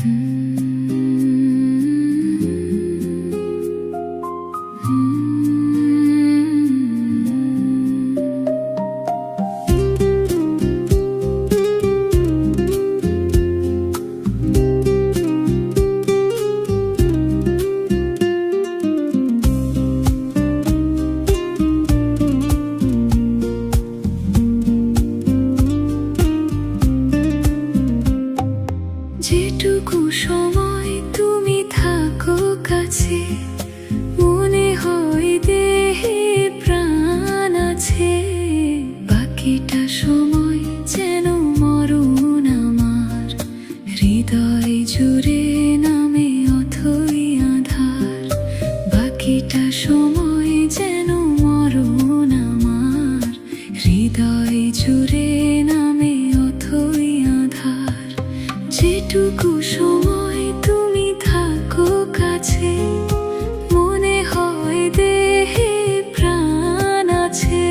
যেটুকু সময় তুমি থাকো কাছে, মনে হয় দেহে প্রাণ আছে। বাকিটা সময় যেন মরণ আমার, হৃদয় জুড়ে নামে অথই আধার। বাকিটা সময় যেন মরণ আমার, হৃদয় জুড়ে নামে অথই আধার। যেটুকু সময় তুমি থাকো কাছে, মনে হয় দেহে প্রাণ আছে।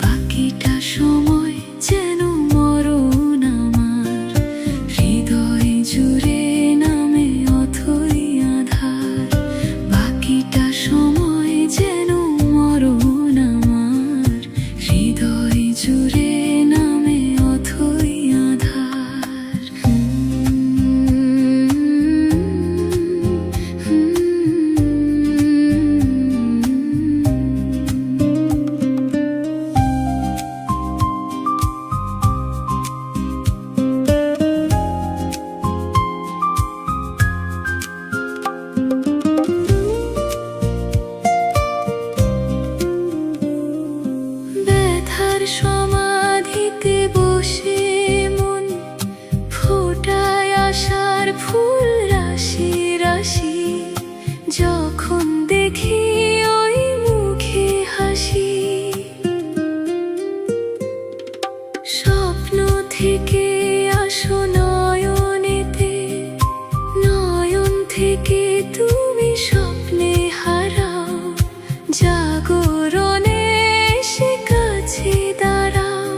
বাকিটা সময় যেন মরণ আমার, হৃদয় জুড়ে নামে অথই আধার। বাকিটা সময় যেন মরণ আমার, হৃদয় জুড়ে নামে অথই আধার। ব্যথার সমাধিতে বসে মন ফোটায় আশার ফুল রাশি রাশি। যখন দেখি ওই মুখে হাসি, স্বপ্ন থেকে আসো নয়নেতে, নয়ন থেকে তুমি স্বপ্নে হারাও। জাগরণে এসে কাছে দাঁড়াও।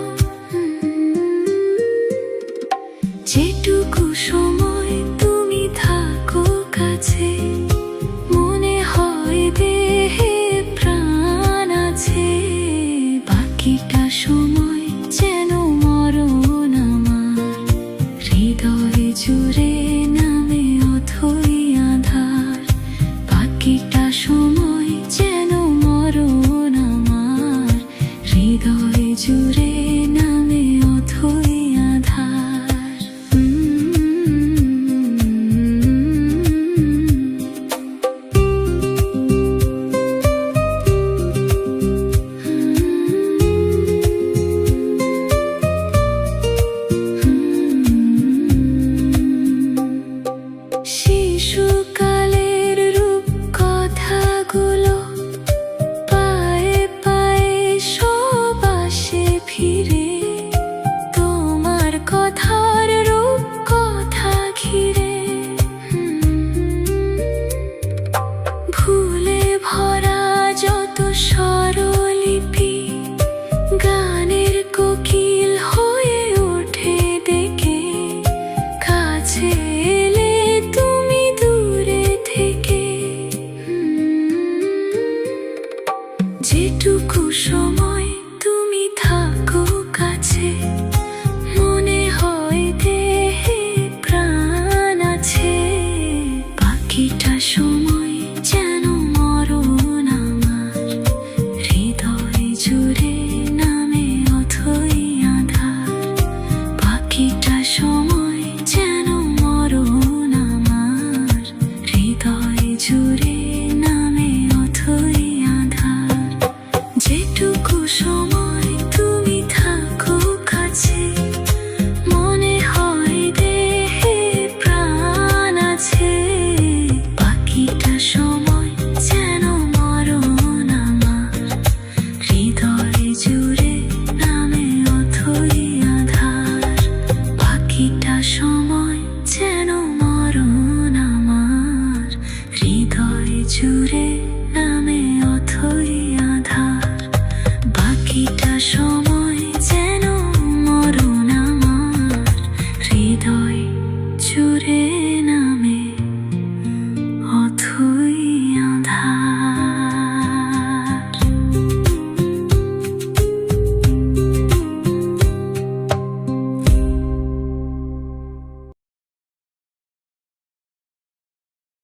যেটুকু সময় তুমি থাকো কাছে, মনে হয় দেহে প্রাণ আছে। বাকিটা সময় যেন মরণ আমার, হৃদয় জুড়ে নামে অথই আধার। বাকিটা সময় যেন মরণ আমার, হৃদয় জুড়ে নামে অথই আধার। শিশুকালের রূপ কথাগুলো পায়ে পায়ে সব আসে ফিরে। তোমার কথার রূপ কথা ঘিরে, ভুলে ভরা যত স্বরলিপি, গানের কোকিল হয়ে ওঠে ডেকে। কাছে এলে তুমি দূরে থেকে। যেটুকু সময় তুমি থাকো কাছে, মনে হয় দেহে প্রাণ আছে। বাকিটা সময় যেন মরণ আমার, হৃদয় জুড়ে নামে অথই আধার। বাকিটা সময় যেন মরণ আমার, হৃদয় জুড়ে নামে অথই আধার। যেটুকু সময় তুমি থাকো কাছে, মনে হয় দেহে প্রাণ আছে। বাকিটা সময় যেন মরণ আমার, হৃদয় জুড়ে নামে অথই আধার। বাকিটা সময় যেন